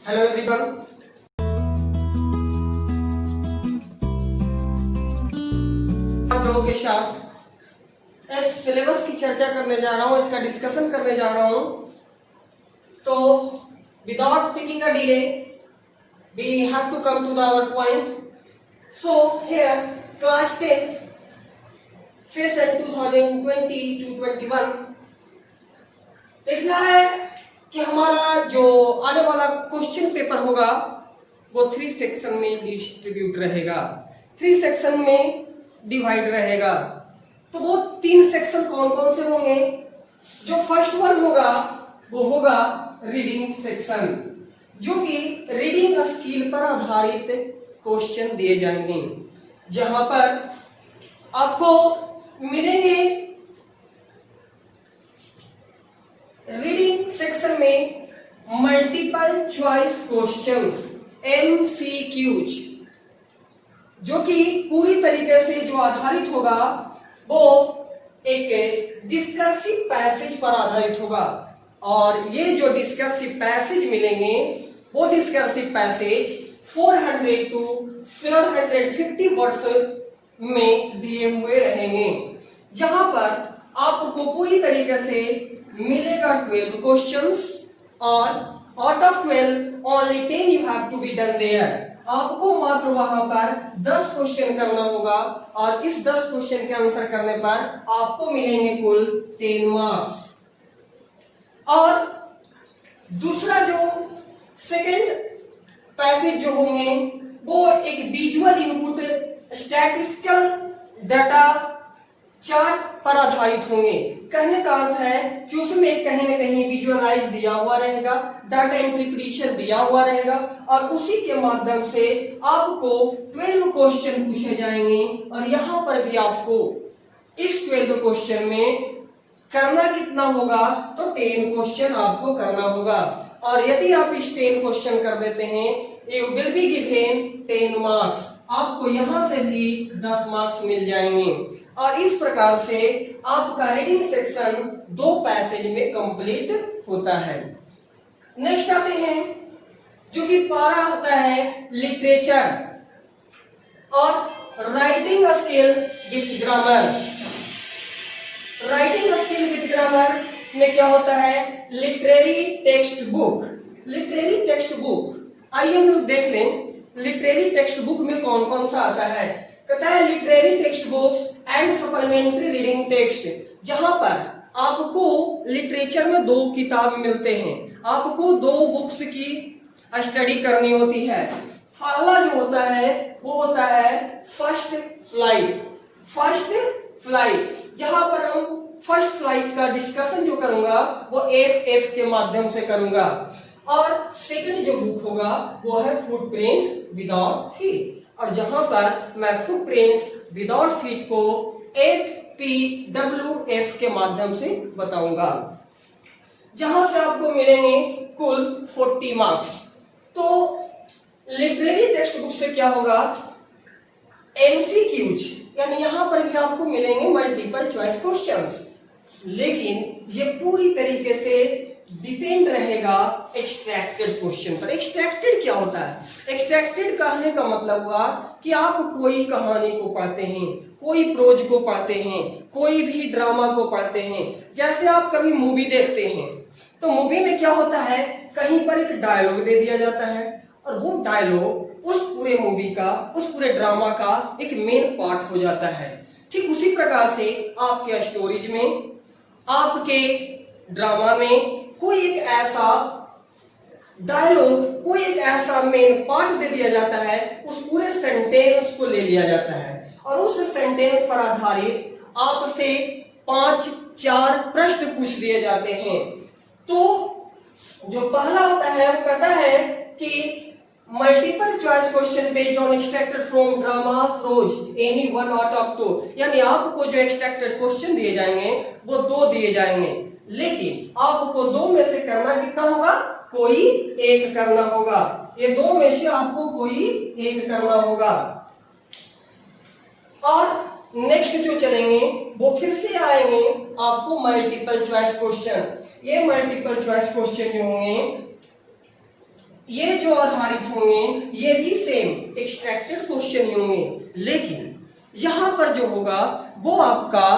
Hello everyone, आप लोगों के साथ इस सिलेबस की चर्चा करने जा रहा हूं, इसका डिस्कशन करने जा रहा हूं। तो without taking a delay we have to come to our point. So here class 10 session 2020 to 21 देखना है कि हमारा जो आने वाला क्वेश्चन पेपर होगा वो 3 सेक्शन में डिस्ट्रीब्यूट रहेगा, 3 सेक्शन में डिवाइड रहेगा। तो वो 3 सेक्शन कौन कौन से होंगे? जो फर्स्ट वन होगा वो होगा रीडिंग सेक्शन, जो कि रीडिंग स्किल पर आधारित क्वेश्चन दिए जाएंगे, जहां पर आपको मिलेंगे रीडिंग सेक्शन में मल्टीपल चॉइस क्वेश्चंस MCQs, जो कि पूरी तरीके से जो आधारित होगा वो एक डिस्कर्सिव पैसेज पर आधारित होगा। और ये जो डिस्कर्सिव पैसेज मिलेंगे वो डिस्कर्सिव पैसेज 400 टू 450 वर्ड्स में दिए हुए रहेंगे, जहां पर आपको पूरी तरीके से मिलेगा 12 क्वेश्चंस और out of 12 only 10 you have to be done there. आपको मात्र वहां पर 10 क्वेश्चन करना होगा और इस 10 क्वेश्चन के आंसर करने पर आपको मिलेंगे कुल 10 मार्क्स। और दूसरा जो सेकंड पैसेज जो होंगे वो एक visual input statistical data chart पर आधारित होंगे। कहने का अर्थ है कि उसमें कहीं न कहीं विजुअलाइज दिया हुआ रहेगा, डाटा इंटरप्रिटेशन दिया हुआ रहेगा और उसी के माध्यम से आपको 12 क्वेश्चन पूछे जाएंगे। और यहां पर भी आपको इस 12 क्वेश्चन में करना कितना होगा? तो 10 क्वेश्चन आपको करना होगा। और यदि आप इस 10 क्वेश्चन कर देते हैं you will be given 10 marks, आपको यहां से भी 10 मार्क्स मिल जाएंगे। और इस प्रकार से आपका रीडिंग सेक्शन 2 पैसेज में कंप्लीट होता है। नेक्स्ट आते हैं जो कि पारा होता है लिटरेचर और writing skill with grammar. Writing skill with grammar में क्या होता है? Literary text book. Literary text book, आइए हम लोग देख लें लिटरेरी टेक्स्ट बुक में कौन कौन सा आता है। कहता है literary text books and supplementary reading text, जहां पर आपको लिटरेचर में 2 किताब मिलते हैं, आपको 2 बुक्स की स्टडी करनी होती है। पहला जो होता है वो होता है फर्स्ट फ्लाइट। फर्स्ट फ्लाइट, जहां पर हम फर्स्ट फ्लाइट का डिस्कशन जो करूंगा वो FF के माध्यम से करूंगा। और सेकंड जो बुक होगा वो है फुटप्रिंट्स विदाउट फीट, और जहां पर मैं फुटप्रिंट्स विदाउट फीट को 8PWF के माध्यम से बताऊंगा, जहां से आपको मिलेंगे कुल 40 मार्क्स। तो लिटरेरी टेक्स्ट बुक से क्या होगा? MCQs, यानी यहां पर भी आपको मिलेंगे मल्टीपल चॉइस क्वेश्चंस, लेकिन ये पूरी तरीके से डिपेंड रहेगा एक्सट्रैक्टेड क्वेश्चन पर। एक्सट्रैक्टेड क्या होता है? एक्सट्रैक्टेड कहने का मतलब हुआ कि आप कोई कहानी को पढ़ते हैं, कोई प्रोज को पढ़ते हैं, कोई भी ड्रामा को पढ़ते हैं। जैसे आप कभी मूवी देखते हैं तो मूवी में क्या होता है, कहीं पर एक डायलॉग दे दिया जाता है और वो डायलॉग उस पूरे मूवी का, उस पूरे ड्रामा का एक मेन पार्ट हो जाता है। ठीक उसी प्रकार से आपके स्टोरीज में, आपके ड्रामा में कोई एक ऐसा डायलॉग, कोई एक ऐसा मेन पार्ट दे दिया जाता है, उस पूरे सेंटेंस को ले लिया जाता है और उस सेंटेंस पर आधारित आपसे 5-4 प्रश्न पूछ दिए जाते हैं। तो जो पहला होता है वो कहता है कि multiple choice question based on extracted from drama prose any one out of 2, यानी आपको जो एक्सट्रैक्टेड क्वेश्चन दिए जाएंगे वो 2 दिए जाएंगे, लेकिन आपको 2 में से करना कितना होगा? कोई एक करना होगा। ये 2 में से आपको कोई एक करना होगा। और नेक्स्ट जो चलेंगे वो फिर से आएंगे आपको मल्टीपल चॉइस क्वेश्चन। ये मल्टीपल चॉइस क्वेश्चन जो होंगे ये जो आधारित होंगे ये भी सेम एक्सट्रैक्टेड क्वेश्चन ही होंगे, लेकिन यहां पर जो होगा वो आपका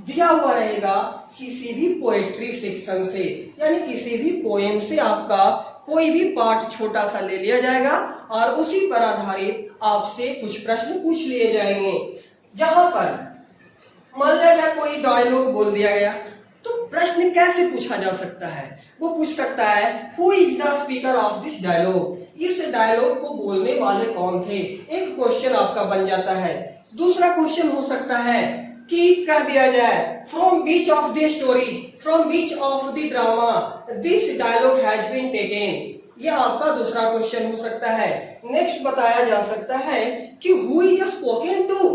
दिया हुआ रहेगा किसी भी पोएट्री सेक्शन से, यानी किसी भी पोएम से आपका कोई भी पार्ट छोटा सा ले लिया जाएगा और उसी पर आधारित आपसे कुछ प्रश्न पूछ लिए जाएंगे। जहां पर मान लिया जाए कोई डायलॉग बोल दिया गया, तो प्रश्न कैसे पूछा जा सकता है? वो पूछ सकता है who is the speaker of this dialogue, इस डायलॉग को बोलने वाले कौन थे, एक क्वेश्चन आपका बन जाता है। दूसरा क्वेश्चन हो सकता है कि कह दिया जाए फ्रॉम बीच ऑफ द स्टोरीज, फ्रॉम बीच of the drama this dialogue has been taken, ये आपका दूसरा क्वेश्चन हो सकता है। नेक्स्ट बताया जा सकता है कि who is spoken to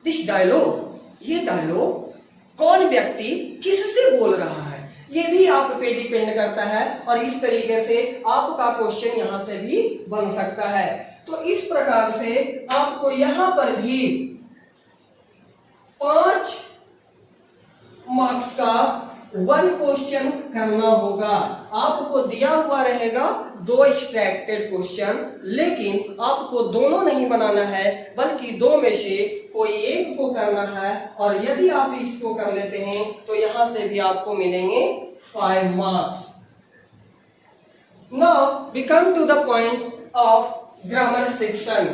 this dialogue, ये डायलॉग कौन व्यक्ति किससे बोल रहा है, ये भी आप पे डिपेंड करता है और इस तरीके से आपका क्वेश्चन यहां से भी बन सकता है। तो इस प्रकार से आपको यहां पर भी 5 मार्क्स का 1 क्वेश्चन करना होगा। आपको दिया हुआ रहेगा 2 एक्सट्रैक्टेड क्वेश्चन, लेकिन आपको दोनों नहीं बनाना है बल्कि 2 में से कोई एक को करना है, और यदि आप इसको कर लेते हैं तो यहां से भी आपको मिलेंगे 5 marks. Now we come to the point of grammar section.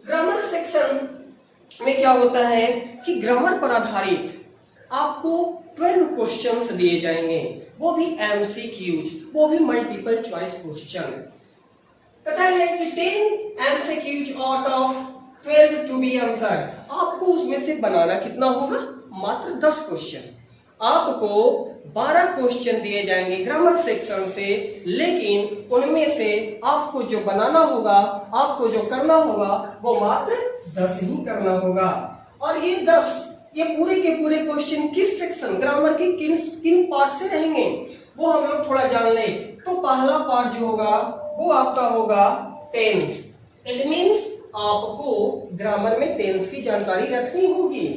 Grammar section में क्या होता है कि ग्रामर पर आधारित आपको 12 क्वेश्चंस दिए जाएंगे, वो भी एमसीक्यूज, वो भी मल्टीपल चॉइस क्वेश्चन। कहता है कि 10 MCQs out of 12 to be answer, आपको उसमें से बनाना कितना होगा? मात्र 10 क्वेश्चन। आपको 12 क्वेश्चन दिए जाएंगे ग्रामर सेक्शन से, लेकिन उनमें से आपको जो बनाना होगा, आपको जो करना होगा वो मात्र 10 ही करना होगा। और ये 10, ये पूरे के पूरे क्वेश्चन किस सेक्शन ग्रामर के किन पार्ट से रहेंगे वो हम लोग थोड़ा जान ले। तो पहला पार्ट जो होगा वो आपका होगा टेंस। इट मीन्स आपको ग्रामर में टेंस की जानकारी रखनी होगी।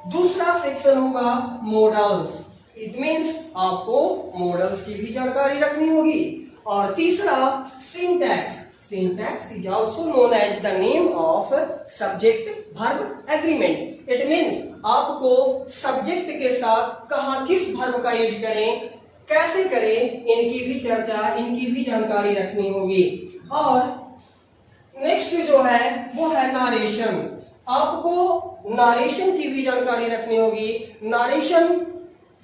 दूसरा सेक्शन होगा मॉडल्स, इट मीन्स आपको मॉडल्स की भी जानकारी रखनी होगी। और तीसरा syntax, syntax is also known as the name of subject verb agreement. It means आपको सब्जेक्ट के साथ कहां किस वर्ब का यूज करें, कैसे करें, इनकी भी चर्चा, इनकी भी जानकारी रखनी होगी। और नेक्स्ट जो है वो है नारेशन, आपको नारेशन की भी जानकारी रखनी होगी। नारेशन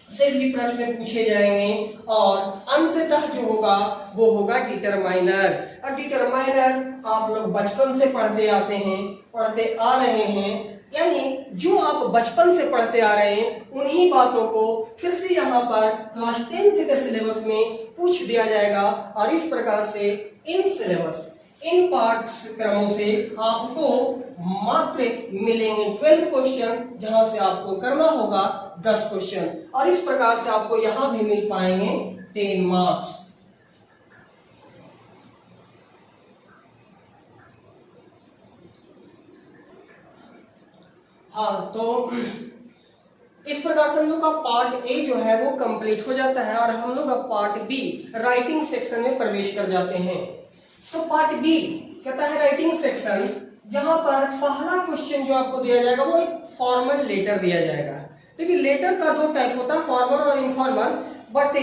से भी प्रश्न पूछे जाएंगे। और अंततः जो होगा वो होगा डिटरमाइनर। और डिटरमाइनर आप लोग बचपन से पढ़ते आते हैं, पढ़ते आ रहे हैं, यानी जो आप बचपन से पढ़ते आ रहे हैं उन्हीं बातों को फिर से यहाँ पर क्लास 10th के सिलेबस में पूछ दिया जाएगा। और इस प्रकार से इन सिलेबस, इन पाठ्यक्रमों से आपको मात्र मिलेंगे 12 क्वेश्चन, जहां से आपको करना होगा 10 क्वेश्चन। और इस प्रकार से आपको यहां भी मिल पाएंगे 10 मार्क्स। हाँ, तो इस प्रकार से हम लोग का पार्ट ए जो है वो कंप्लीट हो जाता है और हम लोग का पार्ट बी राइटिंग सेक्शन में प्रवेश कर जाते हैं। तो पार्ट बी कहता है राइटिंग सेक्शन, जहां पर पहला क्वेश्चन जो आपको दिया जाएगा वो एक फॉर्मल लेटर दिया जाएगा। देखिए लेटर का 2 टाइप होता है, फॉर्मल और informal, but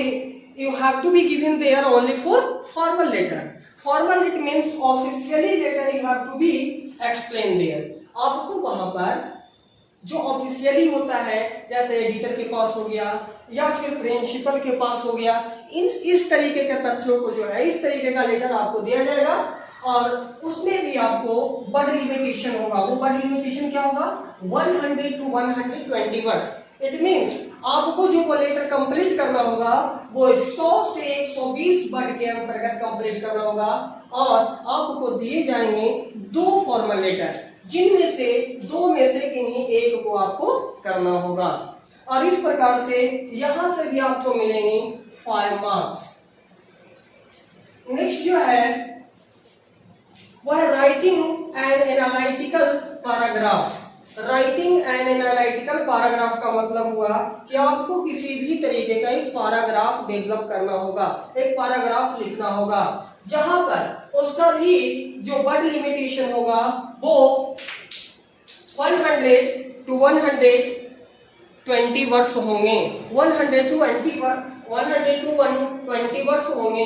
you have to be given there only for formal letter. Formal it means officially letter you have to be explain there. आपको वहां पर जो ऑफिशियली होता है, जैसे एडिटर के पास हो गया या फिर प्रिंसिपल के पास हो गया, इस तरीके के तथ्यों को जो है इस तरीके का लेटर आपको दिया जाएगा। और उसमें भी आपको वर्ड लिमिटेशन होगा। वो वर्ड लिमिटेशन क्या होगा? 100 to 120 वर्ड्स। इट मींस आपको जो वो लेटर कंप्लीट करना होगा वो 100 से 120 वर्ड के अंतर्गत कंप्लीट करना होगा। और आपको दिए जाएंगे 2 फॉर्मल लेटर, जिनमें से 2 में से किन्हीं एक को आपको करना होगा। और इस प्रकार से यहां से भी आपको मिलेंगे 5 मार्क्स। नेक्स्ट जो है वह writing and analytical paragraph. Writing an analytical paragraph का मतलब हुआ कि आपको किसी भी तरीके का एक पैराग्राफ डेवलप करना होगा, एक पैराग्राफ लिखना होगा, जहां पर उसका भी जो वर्ड लिमिटेशन होगा वो 100 to 120 वर्ड्स होंगे, 100 to 120 वर्ड्स होंगे,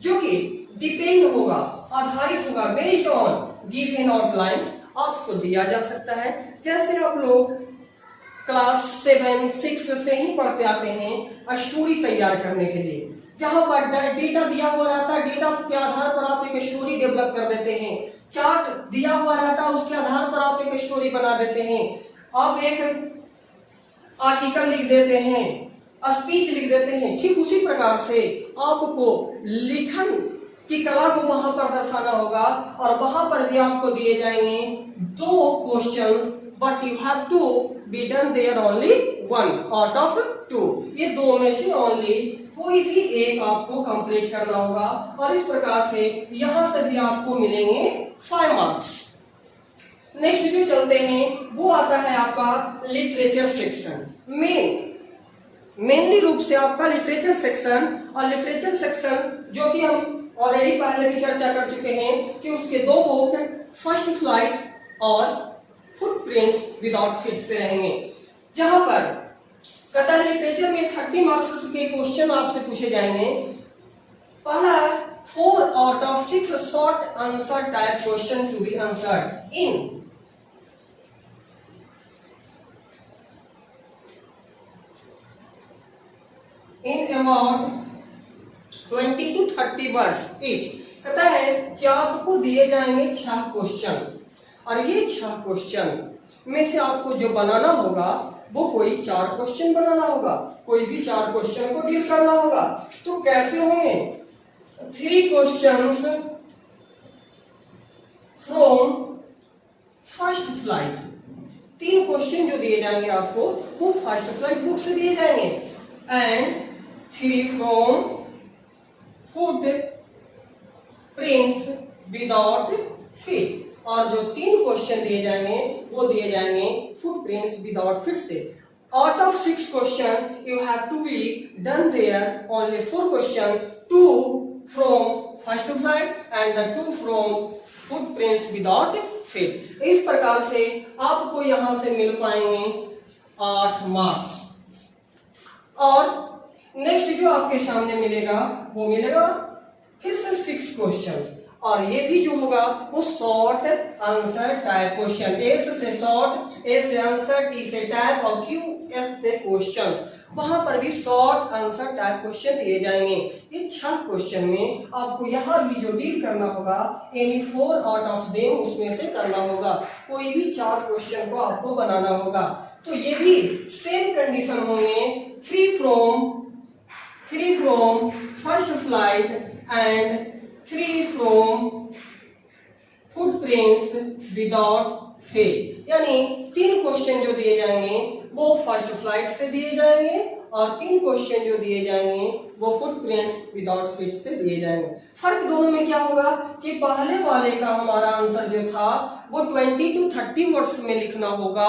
जो कि डिपेंड होगा, आधारित होगा बेस्ड ऑन गिवन आउटलाइंस आपको दिया जा सकता है। जैसे आप लोग क्लास 7, 6 से ही पढ़ते आते हैं स्टोरी तैयार करने के लिए, जहां पर डेटा दिया हुआ रहता है, डेटा के आधार पर आप एक स्टोरी डेवलप कर देते हैं, चार्ट दिया हुआ रहता है, उसके आधार पर आप एक स्टोरी बना देते हैं, आप एक आर्टिकल लिख देते हैं, स्पीच लिख देते हैं। ठीक उसी प्रकार से आपको लिखन की कला को वहां पर दर्शाना होगा, और वहां पर भी आपको दिए जाएंगे 2 questions, but you have to be done there only 1 out of 2। ये 2 में से ओनली कोई भी एक आपको कंप्लीट करना होगा, और इस प्रकार से यहां से भी आपको मिलेंगे 5 मार्क्स। नेक्स्ट जो चलते हैं वो आता है आपका लिटरेचर सेक्शन। मेनली रूप से आपका लिटरेचर सेक्शन, और लिटरेचर सेक्शन जो कि हम ऑलरेडी पहले भी चर्चा कर चुके हैं कि उसके 2 बुक फर्स्ट फ्लाइट और फुटप्रिंट्स विदाउट फीट से रहेंगे, जहां पर कथा लिटरेचर में 30 मार्क्स के क्वेश्चन आपसे पूछे जाएंगे। पहला 4 आउट of 6 short answer type question to be answered in about 20 to 30 words each. कहता है कि आपको दिए जाएंगे 6 क्वेश्चन, और ये 6 क्वेश्चन में से आपको जो बनाना होगा वो कोई 4 क्वेश्चन बनाना होगा, कोई भी 4 क्वेश्चन को डील करना होगा। तो कैसे होंगे? 3 questions from first flight, 3 question जो दिए जाएंगे आपको वो फर्स्ट फ्लाइट बुक से दिए जाएंगे, and 3 from footprints without feet, और जो 3 क्वेश्चन दिए जाएंगे वो दिए जाएंगे फुट प्रिंट्स विदाउट फीट से। Out of 6 question you have to be done there only 4 question, 2 from first flight and the 2 from footprints without feet. इस प्रकार से आपको यहां से मिल पाएंगे 8 मार्क्स। और नेक्स्ट जो आपके सामने मिलेगा वो मिलेगा फिर से 6 क्वेश्चन, और ये भी जो होगा वो short answer type question, S से शॉर्ट, ए से आंसर, टी से टाइप, और क्यू एस से क्वेश्चन। वहां पर भी शॉर्ट आंसर टाइप क्वेश्चन दिए जाएंगे। ये 6 क्वेश्चन में आपको यहाँ भी जो डील करना होगा एनी 4 आउट ऑफ देम उसमें से करना होगा, कोई भी 4 क्वेश्चन को आपको बनाना होगा। तो ये भी सेम कंडीशन होंगे, 3 from first flight and 3 from footprints without feet. यानी 3 क्वेश्चन जो दिए जाएंगे वो फर्स्ट फ्लाइट से दिए जाएंगे, और 3 क्वेश्चन जो दिए जाएंगे वो फुटप्रिंट्स विदाउट फीट से दिए जाएंगे। फर्क दोनों में क्या होगा कि पहले वाले का हमारा आंसर जो था वो 20 to 30 वर्ड्स में लिखना होगा,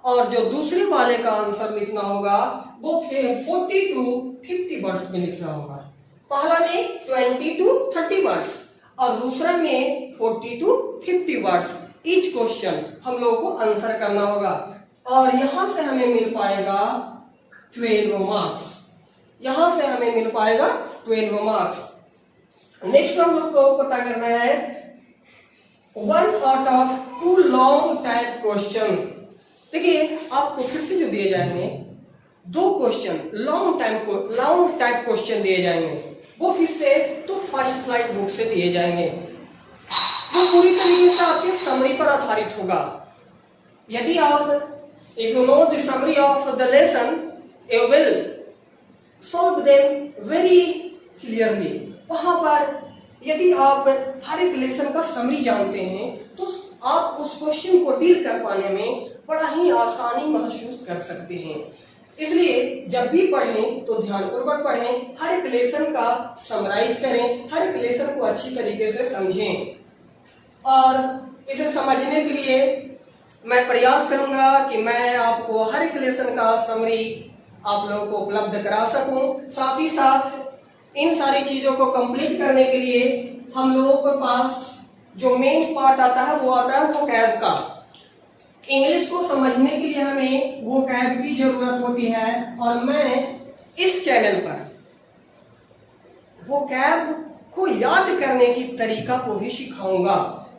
और जो दूसरे वाले का आंसर लिखना होगा वो 40 to 50 वर्ड्स में लिखना होगा। पहला में 20 to 30 वर्ड्स और दूसरा में 40 to 50 वर्ड्स ईच क्वेश्चन हम लोगों को आंसर करना होगा, और यहां से हमें मिल पाएगा 12 मार्क्स। यहां से हमें मिल पाएगा 12 मार्क्स। नेक्स्ट हम लोग को पता करना है 1 out of 2 long type question. देखिए आपको फिर से जो दिए जाएंगे 2 क्वेश्चन लॉन्ग टाइप क्वेश्चन दिए जाएंगे, वो किससे? तो फर्स्ट फ्लाइट बुक से दिए जाएंगे। वो पूरी तरीके से आपके समरी पर आधारित होगा। यदि आप if you know the summary of the lesson you will solve them very clearly. वहां पर यदि आप हर एक लेसन का समरी जानते हैं तो आप उस क्वेश्चन को डील कर पाने में बड़ा ही आसानी महसूस कर सकते हैं। इसलिए जब भी पढ़ें तो ध्यानपूर्वक पढ़ें, हर एक लेसन का समराइज करें, हर एक लेसन को अच्छी तरीके से समझें, और इसे समझने के लिए मैं प्रयास करूंगा कि मैं आपको हर एक लेसन का समरी आप लोगों को उपलब्ध करा सकूं। साथ ही साथ इन सारी चीजों को कंप्लीट करने के लिए हम लोगों के पास जो मेन पार्ट आता है वो आता है वोकैब का। इंग्लिश को समझने के लिए हमें वोकैब की जरूरत होती है और मैं इस चैनल पर वोकैब को याद करने की तरीका को भी सिखाऊंगा।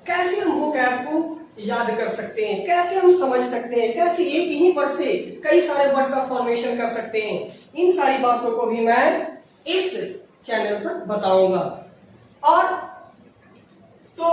कैसे हम वोकैब को याद कर सकते हैं, कैसे हम समझ सकते हैं, कैसे एक ही वर्ड से कई सारे वर्ड का फॉर्मेशन कर सकते हैं, इन सारी बातों को भी मैं इस चैनल पर बताऊंगा। और तो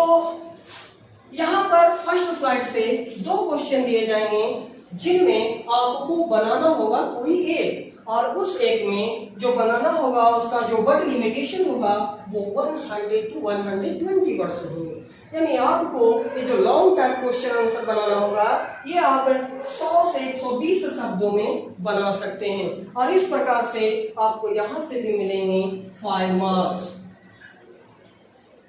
यहां पर फर्स्ट स्लाइड से 2 क्वेश्चन दिए जाएंगे जिनमें आपको बनाना होगा कोई एक, और उस एक में जो बनाना होगा उसका जो वर्ड लिमिटेशन होगा वो 100 to 120 वर्ड्स होंगे। यानी आपको ये जो लॉन्ग टाइप क्वेश्चन आंसर बनाना होगा ये आप 100 से 120 शब्दों में बना सकते हैं, और इस प्रकार से आपको यहां से भी मिलेंगे 5 मार्क्स।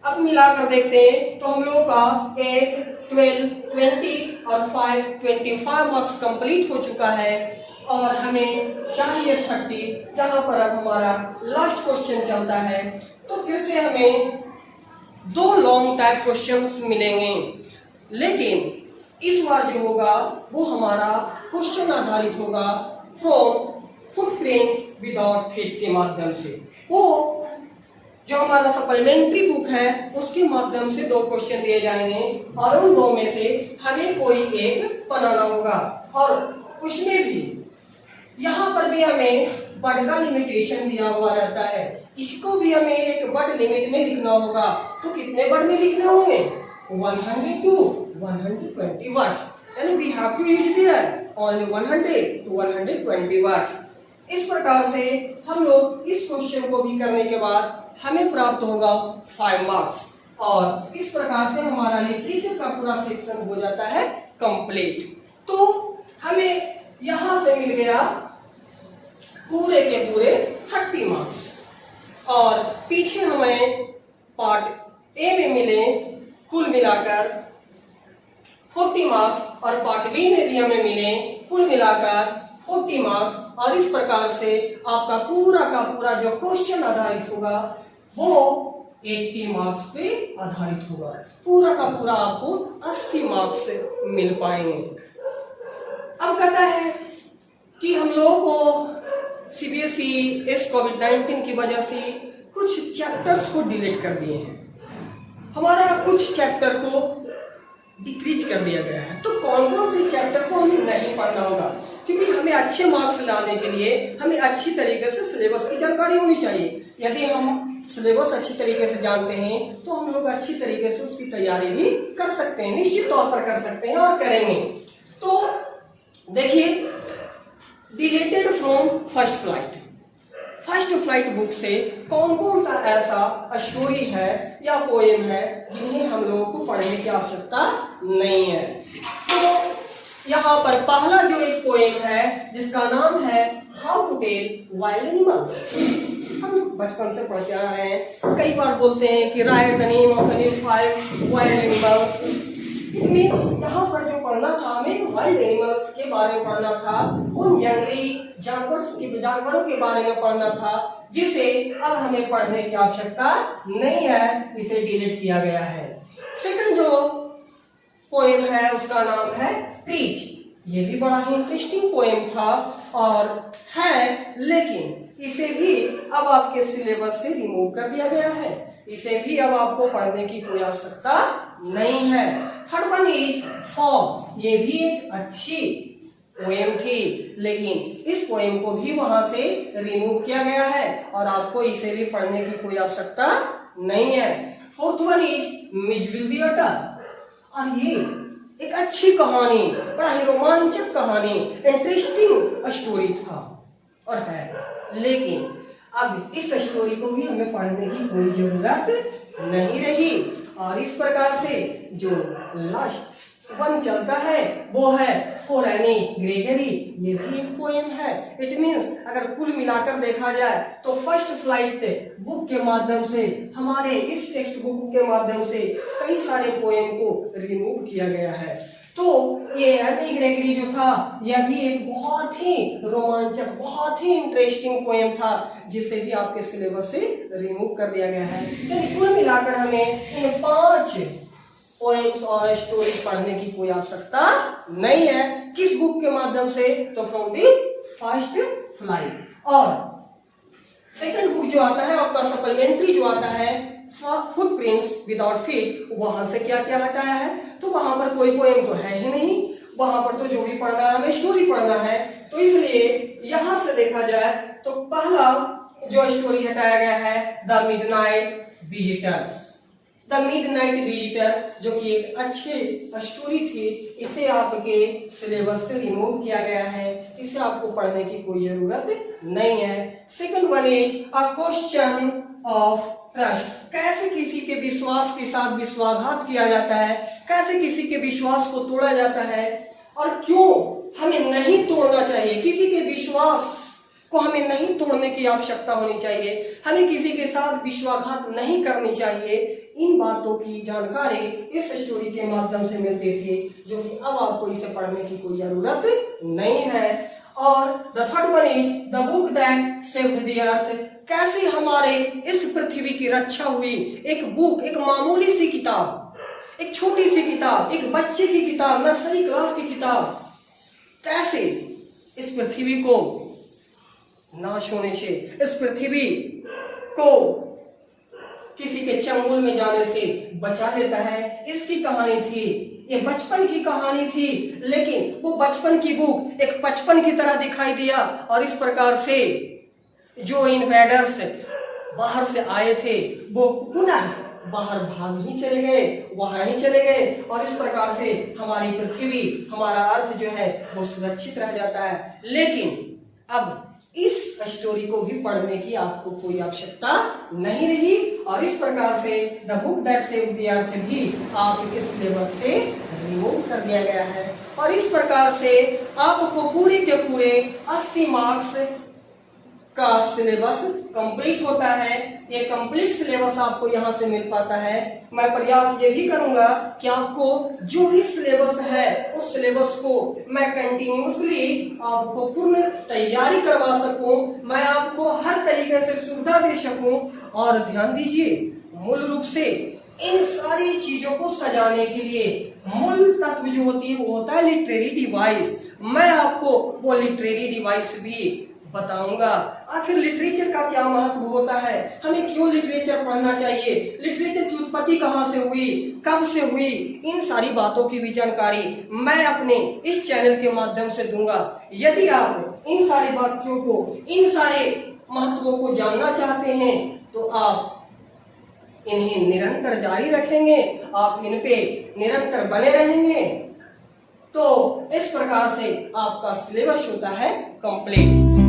अब मिलाकर देखते हैं तो हम लोगों का 8, 12, 20 और 5 25 मार्क्स कंप्लीट हो चुका है, और हमें चाहिए 30, जहां पर अब हमारा लास्ट क्वेश्चन चलता है। तो फिर से हमें 2 लॉन्ग टाइप क्वेश्चंस मिलेंगे, लेकिन इस बार जो होगा वो हमारा क्वेश्चन आधारित होगा फ्रॉम फुटप्रिंट्स विदाउट फीट के माध्यम से। वो जो हमारा सप्लीमेंट्री बुक है उसके माध्यम से 2 क्वेश्चन दिए जाएंगे, और उन 2 में से हमें कोई एक बनाना होगा। और उसमें भी यहाँ पर भी हमें वर्ड का लिमिटेशन दिया हुआ रहता है, इसको भी हमें एक वर्ड लिमिट में लिखना होगा। तो कितने वर्ड में लिखने होंगे? 100 to 120 वर्ड्स, यानी we have to use there only 100 to 120 words. इस प्रकार से हम लोग इस क्वेश्चन को भी करने के बाद हमें प्राप्त होगा 5 मार्क्स, और इस प्रकार से हमारा लिटरेचर का पूरा सेक्शन हो जाता है कंप्लीट। तो हमें यहां से मिल गया पूरे के पूरे 30 मार्क्स, और पीछे हमें पार्ट ए में मिले कुल मिलाकर 40 मार्क्स, और पार्ट बी में भी हमें मिले कुल मिलाकर 40 मार्क्स। और इस प्रकार से आपका पूरा का पूरा जो क्वेश्चन आधारित होगा वो 80 मार्क्स पे आधारित होगा। पूरा का पूरा आपको 80 मार्क्स मिल पाएंगे। अब कहता है कि हम लोगों को सीबीएसई इस कोविड-19 की वजह से कुछ चैप्टर्स को डिलीट कर दिए हैं, हमारा कुछ चैप्टर को डिक्रीज कर दिया गया है। तो कौन कौन से चैप्टर को हमें नहीं पढ़ना होगा, क्योंकि हमें अच्छे मार्क्स लाने के लिए हमें अच्छी तरीके से सिलेबस की जानकारी होनी चाहिए। यदि हम सिलेबस अच्छी तरीके से जानते हैं तो हम लोग अच्छी तरीके से उसकी तैयारी भी कर सकते हैं, निश्चित तौर पर कर सकते हैं और करेंगे। तो देखिए, deleted from first flight book से कौन कौन सा ऐसा स्टोरी है या पोएम है जिन्हें हम लोगों को पढ़ने की आवश्यकता नहीं है। तो यहाँ पर पहला जो एक पोएम है जिसका नाम है how to tell wild animals, हम लोग बचपन से पढ़ते आ रहे हैं। कई बार बोलते हैं कि right the name of the 5 wild animals. It means यहाँ पर जो पढ़ना था हमें वाइल्ड एनिमल्स के बारे में पढ़ना था, उन जंगली जानवरों के बारे में पढ़ना था, जिसे अब हमें पढ़ने की आवश्यकता नहीं है, इसे डिलीट किया गया है। सेकंड जो पोएम है उसका नाम है ट्रीज। ये भी बड़ा ही इंटरेस्टिंग पोएम था और है, लेकिन इसे भी अब आपके सिलेबस से रिमूव कर दिया गया है, इसे भी अब आपको पढ़ने की कोई आवश्यकता नहीं है। Third one is fog. ये भी एक अच्छी पोएम थी, लेकिन इस पोएम को भी वहां से रिमूव किया गया है और आपको इसे भी पढ़ने की कोई आवश्यकता नहीं है। Fourth one is miswill the utter, और ये एक अच्छी कहानी, बड़ा ही रोमांचक कहानी, इंटरेस्टिंग स्टोरी था और है, लेकिन अब इस स्टोरी को भी हमें पढ़ने की कोई जरूरत नहीं रही। और इस प्रकार से जो लास्ट वन चलता है वो है फॉर एनी ग्रेगरी। ये भी एक पोएम है। इट मीन्स अगर कुल मिलाकर देखा जाए तो फर्स्ट फ्लाइट बुक के माध्यम से, हमारे इस टेक्स्ट बुक के माध्यम से कई सारे पोएम को रिमूव किया गया है। तो ये एमी ग्रेगरी जो था यह भी एक बहुत ही रोमांचक, बहुत ही इंटरेस्टिंग पोएम था, जिसे भी आपके सिलेबस से रिमूव कर दिया गया है। यानी कुल मिलाकर हमें इन 5 पोएम्स और स्टोरी पढ़ने की कोई आवश्यकता नहीं है। किस बुक के माध्यम से? तो फ्रॉम दी फर्स्ट फ्लाइट। और सेकंड बुक जो आता है आपका सप्लीमेंट्री जो आता है फुटप्रिंट्स विदाउट फीट, वहां से क्या क्या हटाया है? तो वहां पर कोई पोएम तो है ही नहीं, वहां पर तो जो भी पढ़ना है हमें स्टोरी पढ़ना है। तो इसलिए यहां से देखा जाए तो पहला जो स्टोरी हटाया गया है the midnight visitors. The midnight visitor जो कि एक अच्छी स्टोरी थी, इसे आपके सिलेबस से रिमूव किया गया है, इसे आपको पढ़ने की कोई जरूरत नहीं है। Second one is a question of trust. कैसे किसी के विश्वास के साथ विश्वासघात किया जाता है, कैसे किसी के विश्वास को तोड़ा जाता है और क्यों हमें नहीं तोड़ना चाहिए। किसी के विश्वास को हमें नहीं तोड़ने की आवश्यकता होनी चाहिए, हमें किसी के साथ विश्वासघात नहीं करनी चाहिए। इन बातों की जानकारी इस स्टोरी के माध्यम से मिलती थी, जो कि अब आपको इसे पढ़ने की कोई जरूरत नहीं है। और the third one is the book that saved the earth. कैसे हमारे इस पृथ्वी की रक्षा हुई। एक बुक, एक मामूली सी किताब, एक छोटी सी किताब, एक बच्चे की किताब, नर्सरी क्लास की किताब, कैसे इस पृथ्वी को नाश होने से, इस पृथ्वी को किसी के चंगुल में जाने से बचा लेता है। इसकी कहानी थी, ये बचपन की कहानी थी, लेकिन वो बचपन की बुक एक बचपन की तरह दिखाई दिया और इस प्रकार से जो इन्वेडर्स बाहर से आए थे वो पुनः बाहर भाग ही चले गए, वहां ही चले गए और इस प्रकार से हमारी पृथ्वी, हमारा अर्थ जो है वो सुरक्षित रह जाता है। लेकिन अब इस स्टोरी को भी पढ़ने की आपको कोई आवश्यकता नहीं रही और इस प्रकार से the book that saved the earth भी आपके सिलेबस से रिमूव कर दिया गया है। और इस प्रकार से आपको पूरे के पूरे 80 मार्क्स का सिलेबस कंप्लीट होता है। ये कंप्लीट सिलेबस आपको यहाँ से मिल पाता है। मैं प्रयास ये भी करूंगा कि आपको जो भी सिलेबस है उस सिलेबस को मैं कंटिन्यूसली आपको पूर्ण तैयारी करवा सकूं, मैं आपको हर तरीके से सुविधा दे सकूं। और ध्यान दीजिए, मूल रूप से इन सारी चीजों को सजाने के लिए मूल तत्व जो होती है वो होता है लिटरेरी डिवाइस। मैं आपको वो लिटरेरी डिवाइस भी बताऊंगा। आखिर लिटरेचर का क्या महत्व होता है, हमें क्यों लिटरेचर पढ़ना चाहिए, लिटरेचर की उत्पत्ति कहां से हुई, कब से हुई, इन सारी बातों की भी जानकारी मैं अपने इस चैनल के माध्यम से दूंगा। यदि आप इन सारी बातों को, इन सारे महत्वों को जानना चाहते हैं तो आप इन्हें निरंतर जारी रखेंगे, आप इन पे निरंतर बने रहेंगे, तो इस प्रकार से आपका सिलेबस होता है कंप्लीट।